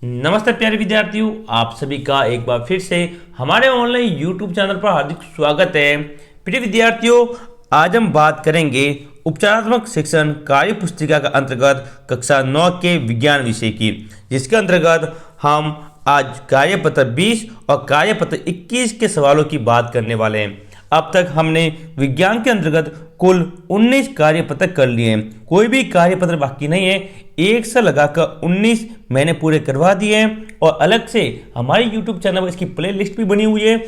नमस्ते प्यारे विद्यार्थियों, आप सभी का एक बार फिर से हमारे ऑनलाइन यूट्यूब चैनल पर हार्दिक स्वागत है। प्रिय विद्यार्थियों, आज हम बात करेंगे उपचारात्मक शिक्षण कार्य पुस्तिका का अंतर्गत कक्षा 9 के विज्ञान विषय की, जिसके अंतर्गत हम आज कार्यपत्र 20 और कार्यपत्र 21 के सवालों की बात करने वाले हैं। अब तक हमने विज्ञान के अंतर्गत कुल 19 कार्यपत्र कर लिए हैं, कोई भी कार्यपत्र बाकी नहीं है। एक से लगाकर 19 मैंने पूरे करवा दिए हैं और अलग से हमारे YouTube चैनल पर इसकी प्ले लिस्ट भी बनी हुई है।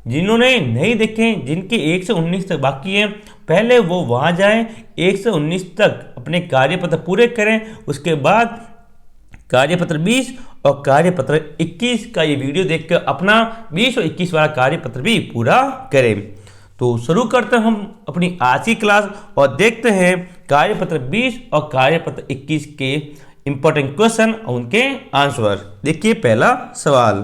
जिन्होंने नहीं देखे, जिनके 1 से 19 तक बाकी हैं, पहले वो वहाँ जाएं, 1 से 19 तक अपने कार्यपत्र पूरे करें। उसके बाद कार्यपत्र 20 और कार्यपत्र 21 का ये वीडियो देखकर अपना 20 और 21 वाला कार्यपत्र भी पूरा करें। तो शुरू करते हैं हम अपनी आज की क्लास और देखते हैं कार्यपत्र 20 और कार्यपत्र 21 के इंपॉर्टेंट क्वेश्चन और उनके आंसर। देखिए पहला सवाल।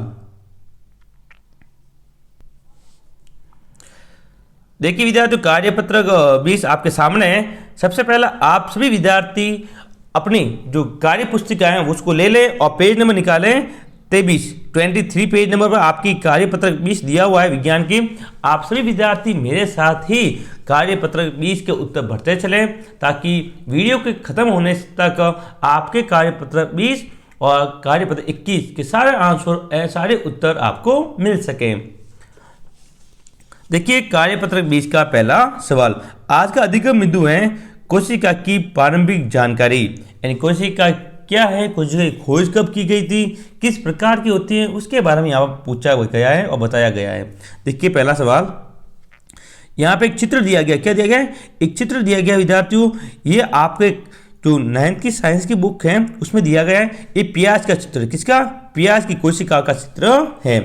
देखिए विद्यार्थियों, कार्यपत्र 20 आपके सामने है। सबसे पहला आप सभी विद्यार्थी अपनी जो कार्य पुस्तिका है उसको ले लें और पेज नंबर निकालें। 23 पेज नंबर पर आपकी कार्यपत्र 20 दिया हुआ है विज्ञान की। आप सभी विद्यार्थी मेरे साथ ही कार्यपत्र 20 के उत्तर भरते चलें, ताकि वीडियो के खत्म होने तक आपके कार्यपत्र 20 और कार्यपत्र 21 के सारे आंसर, सारे उत्तर आपको मिल सकें। देखिए कार्यपत्र 20 का पहला सवाल। आज का अधिगम बिंदु है कोशिका की प्रारंभिक जानकारी, यानी कोशिका क्या है, कोशिका की खोज कब की गई थी, किस प्रकार की होती है, उसके बारे में यहाँ पर पूछा गया है और बताया गया है। देखिए पहला सवाल, यहाँ पे एक चित्र दिया गया। क्या दिया गया है? एक चित्र दिया गया विद्यार्थियों। ये आपके जो 9th की साइंस की बुक है उसमें दिया गया है। ये प्याज का चित्र, किसका? प्याज की कोशिका का चित्र है।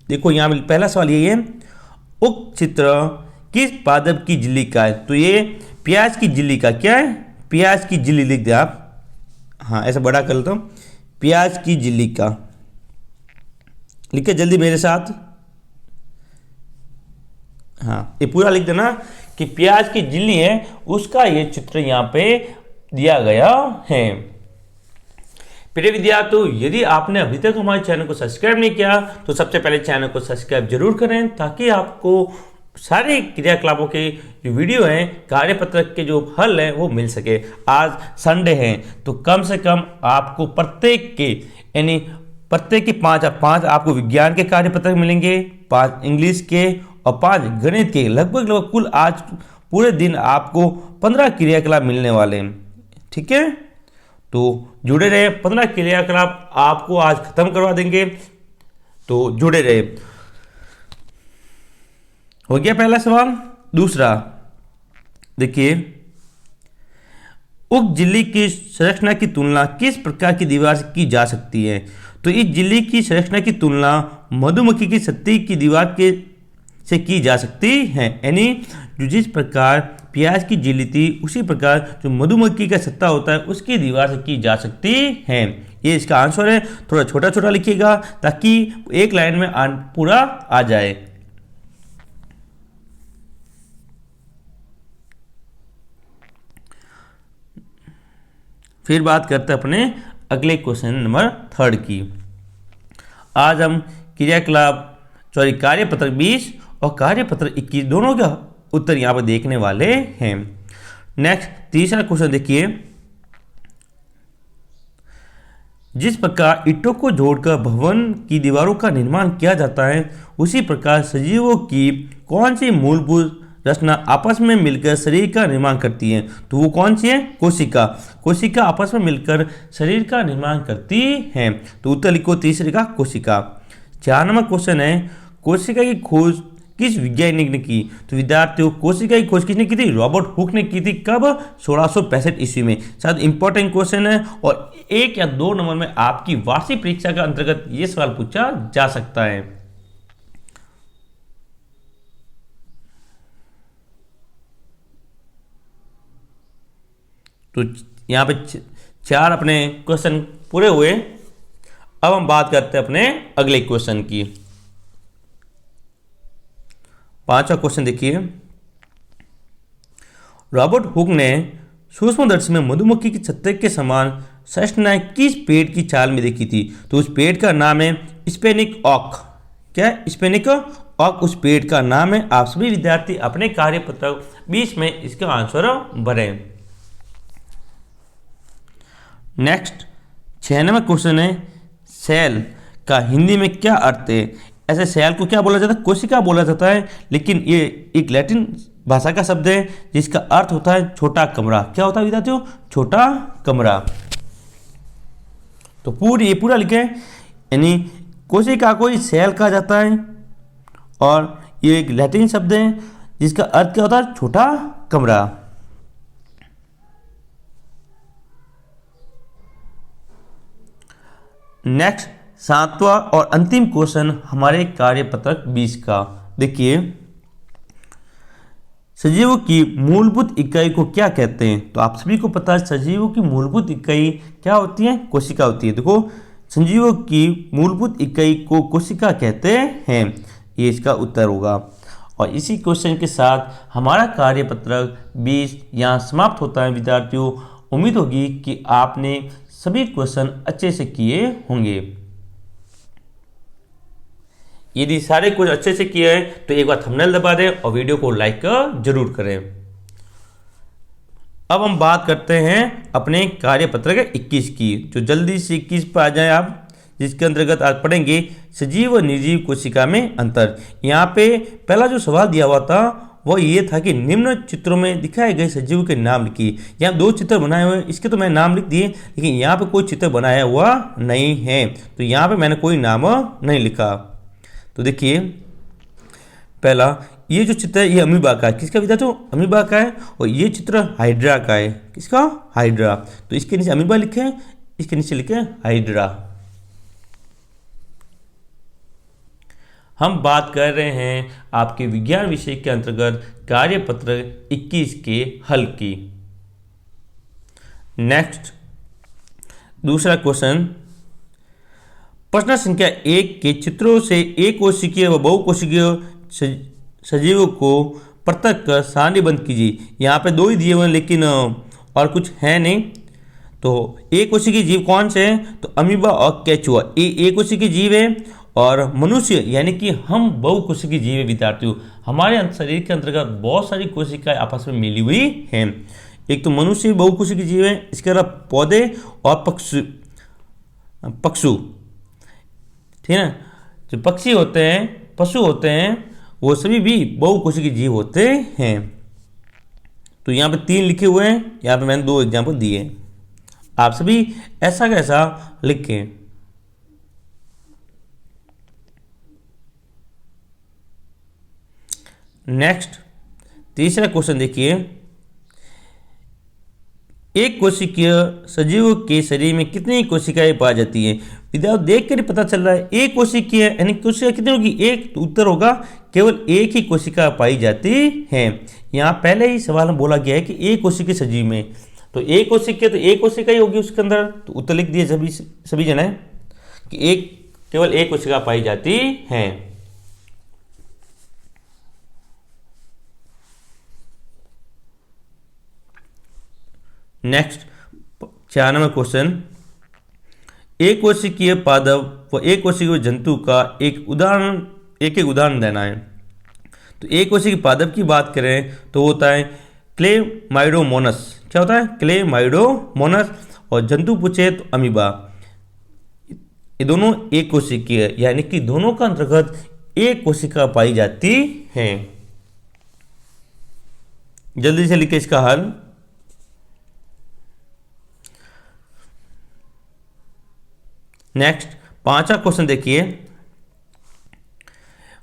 देखो यहाँ पे पहला सवाल यही है, उक्त चित्र किस पादप की झिल्ली का है? तो ये प्याज की झिल्ली का क्या है? प्याज की झिल्ली लिख दे आप। हाँ, ऐसा बड़ा कर लेता हूँ, प्याज की झिल्ली का। लिखे जल्दी मेरे साथ। हाँ, ये पूरा लिख देना कि प्याज की झिल्ली है, उसका ये चित्र यहाँ पे दिया गया है। प्रिय विद्यार्थियों, यदि आपने अभी तक हमारे चैनल को सब्सक्राइब नहीं किया तो सबसे पहले चैनल को सब्सक्राइब जरूर करें, ताकि आपको सारे क्रियाकलापों के जो वीडियो हैं, कार्यपत्र के जो हल हैं वो मिल सके। आज संडे है तो कम से कम आपको प्रत्येक के, यानी प्रत्येक के 5 आपको विज्ञान के कार्यपत्र मिलेंगे, 5 इंग्लिश के और 5 गणित के। लगभग कुल आज पूरे दिन आपको 15 क्रियाकलाप मिलने वाले हैं। ठीक है, तो जुड़े रहे। 15 क्रियाकलाप आपको आज खत्म करवा देंगे, तो जुड़े रहे। हो गया पहला सवाल। दूसरा देखिए, उक्त झिल्ली की संरचना की तुलना किस प्रकार की दीवार से की जा सकती है? तो इस झिल्ली की संरचना की तुलना मधुमक्खी की छत्ती की दीवार के से की जा सकती है, यानी जो जिस प्रकार प्याज की झिल्ली थी उसी प्रकार जो मधुमक्खी का छत्ता होता है उसकी दीवार से की जा सकती है। ये इसका आंसर है। थोड़ा छोटा छोटा लिखिएगा ताकि एक लाइन में पूरा आ जाए। फिर बात करते हैं अपने अगले क्वेश्चन नंबर 3 की। आज हम कार्यपत्र 20 और कार्यपत्र 21 दोनों का उत्तर यहाँ पर देखने वाले हैं। नेक्स्ट तीसरा क्वेश्चन देखिए, जिस प्रकार ईंटों को जोड़कर भवन की दीवारों का निर्माण किया जाता है, उसी प्रकार सजीवों की कौन सी मूलभूत रचना आपस में मिलकर शरीर का निर्माण करती है? तो वो कौन सी है? कोशिका। कोशिका आपस में मिलकर शरीर का निर्माण करती है, तो उत्तर लिखो तीसरे का कोशिका। 4 नंबर क्वेश्चन है, कोशिका की खोज किस वैज्ञानिक ने की? तो विद्यार्थियों, कोशिका की खोज किसने की थी? रॉबर्ट हुक ने की थी। कब? 1665 ईस्वी में। शायद इंपॉर्टेंट क्वेश्चन है और 1 या 2 नंबर में आपकी वार्षिक परीक्षा के अंतर्गत ये सवाल पूछा जा सकता है। तो यहाँ पे 4 अपने क्वेश्चन पूरे हुए। अब हम बात करते हैं अपने अगले क्वेश्चन की। 5वां क्वेश्चन देखिए, रॉबर्ट हुक ने सूक्ष्मदर्शी में मधुमक्खी के छत्ते के समान सृष्ट ने किस पेड़ की छाल में देखी थी? तो उस पेड़ का नाम है स्पेनिक ऑक। क्या है? स्पेनिक ऑक उस पेड़ का नाम है। आप सभी विद्यार्थी अपने कार्यपत्रक 20 में इसका आंसर भरें। नेक्स्ट 96वां क्वेश्चन है, सेल का हिंदी में क्या अर्थ है? ऐसे सेल को क्या बोला जाता है? कोशिका बोला जाता है, लेकिन ये एक लैटिन भाषा का शब्द है जिसका अर्थ होता है छोटा कमरा। क्या होता है विद्यार्थियों? छोटा कमरा। तो ये पूरा लिखे, यानी कोशिका को सेल कहा जाता है और ये एक लैटिन शब्द है जिसका अर्थ क्या होता है? छोटा कमरा। नेक्स्ट 7वां और अंतिम क्वेश्चन हमारे कार्यपत्रक 20 का। देखिए, सजीवों की मूलभूत इकाई को क्या कहते हैं? तो आप सभी को पता है सजीवों की मूलभूत इकाई क्या होती है? कोशिका होती है। देखो, सजीवों की मूलभूत इकाई को कोशिका कहते हैं, ये इसका उत्तर होगा। और इसी क्वेश्चन के साथ हमारा कार्यपत्रक 20 यहाँ समाप्त होता है विद्यार्थियों। उम्मीद होगी कि आपने सभी क्वेश्चन अच्छे से किए होंगे। यदि सारे कुछ अच्छे से किए हैं तो एक बार थंबनेल दबा दें और वीडियो को लाइक जरूर करें। अब हम बात करते हैं अपने कार्यपत्रक 21 की, जो जल्दी से 21 पर आ जाएं आप, जिसके अंतर्गत आज पढ़ेंगे सजीव और निर्जीव कोशिका में अंतर। यहाँ पे पहला जो सवाल दिया हुआ था वो ये था कि निम्न चित्रों में दिखाए गए सजीव के नाम लिखिए। यहाँ 2 चित्र बनाए हुए हैं, इसके तो मैंने नाम लिख दिए, लेकिन यहाँ पे कोई चित्र बनाया हुआ नहीं है, तो यहाँ पे मैंने कोई नाम नहीं लिखा। तो देखिए, पहला ये जो चित्र है ये अमीबा का है। किसका विद्यार्थियों? अमीबा का है। और ये चित्र हाइड्रा का है। किसका? हाइड्रा। तो इसके नीचे अमीबा लिखे, इसके नीचे लिखे हाइड्रा। हम बात कर रहे हैं आपके विज्ञान विषय के अंतर्गत कार्यपत्र 21 के हल की। नेक्स्ट दूसरा क्वेश्चन, प्रश्न संख्या 1 के चित्रों से एक कोशिकीय व बहुकोशिकीय सजीवों को पृथक कर सारणीबद्ध कीजिए। यहाँ पे 2 ही दिए हुए हैं, लेकिन और कुछ है नहीं। तो एक कोशिकीय जीव कौन से हैं? तो अमीबा और केचुआ, ये एक कोशिकीय जीव है। और मनुष्य यानी कि हम बहुकोशिकीय जीव है विद्यार्थियों। हमारे शरीर के अंतर्गत बहुत सारी कोशिकाएं आपस में मिली हुई हैं। एक तो मनुष्य बहुकोशिकीय जीव है, इसके अलावा पौधे और पक्षु, ठीक है, जो पक्षी होते हैं, पशु होते हैं, वो सभी भी बहुकोशिकीय जीव होते हैं। तो यहाँ पे 3 लिखे हुए हैं, यहाँ पे मैंने 2 एग्जाम्पल दिए हैं। आप सभी ऐसा कैसा लिखें। नेक्स्ट तीसरा क्वेश्चन देखिए, एक कोशिकीय सजीव के शरीर में कितनी कोशिकाएं पाई जाती हैं? विद्यार्थी देख कर ही पता चल रहा है एक कोशिकीय यानी कोशिका कितनी होगी? एक। तो उत्तर होगा केवल एक ही कोशिका पाई जाती है। यहाँ पहले ही सवाल में बोला गया है कि एक कोशिकीय सजीव में, तो एक कोशिकीय तो एक कोशिका ही होगी उसके अंदर। तो उत्तर लिख दिए सभी जने कि केवल एक कोशिका पाई जाती है। नेक्स्ट 96वां क्वेश्चन, एक कोशिकीय पादप व एक कोशिकीय जंतु का एक उदाहरण देना है। तो एक कोशिकीय पादप की बात करें तो होता है क्लेमाइडोमोनस। क्या होता है? क्लेमाइडोमोनस। और जंतु पूछे तो अमीबा। ये दोनों एक कोशिकीय यानी कि दोनों का अंतर्गत एक कोशिका पाई जाती है। जल्दी से लिखे इसका हल। नेक्स्ट 5वां क्वेश्चन देखिए,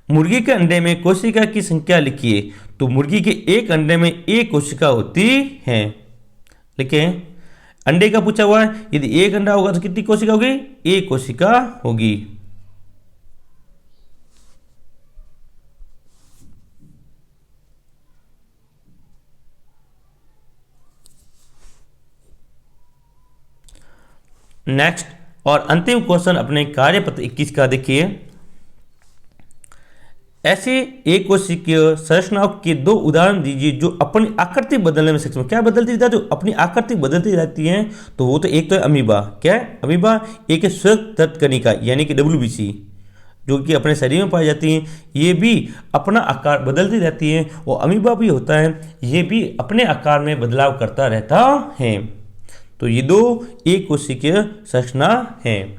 मुर्गी के अंडे में कोशिका की संख्या लिखिए। तो मुर्गी के एक अंडे में एक कोशिका होती है। लिखें, अंडे का पूछा हुआ है, यदि एक अंडा होगा तो कितनी कोशिका होगी? एक कोशिका होगी। नेक्स्ट और अंतिम क्वेश्चन अपने कार्यपत्र 21 का देखिए, ऐसे एक कोशिकीय संरचनाओं के दो उदाहरण दीजिए जो अपनी आकृति बदलने में सक्षम। क्या बदलती रहती है? जो अपनी आकृति बदलती रहती हैं, तो वो तो एक तो है अमीबा। क्या है अमीबा? एक है श्वेत तृणकणिका यानी कि WBC, जो कि अपने शरीर में पाई जाती हैं। ये भी अपना आकार बदलती रहती हैं। और अमीबा भी होता है, ये भी अपने आकार में बदलाव करता रहता है। तो ये दो एक कोशिकीय संरचना है।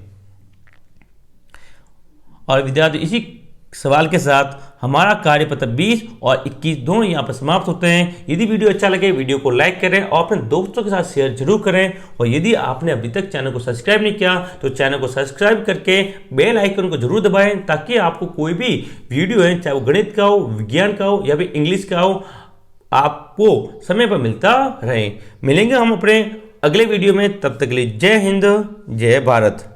और विद्यार्थी, इसी सवाल के साथ हमारा कार्यपत्र 20 और 21 दोनों यहाँ पर समाप्त होते हैं। यदि वीडियो अच्छा लगे, वीडियो को लाइक करें और अपने दोस्तों के साथ शेयर जरूर करें। और यदि आपने अभी तक चैनल को सब्सक्राइब नहीं किया तो चैनल को सब्सक्राइब करके बेल आइकन को जरूर दबाएं, ताकि आपको कोई भी वीडियो है, चाहे वो गणित का हो, विज्ञान का हो या फिर इंग्लिश का हो, आपको समय पर मिलता रहे। मिलेंगे हम अपने अगले वीडियो में, तब तक के लिए जय हिंद, जय भारत।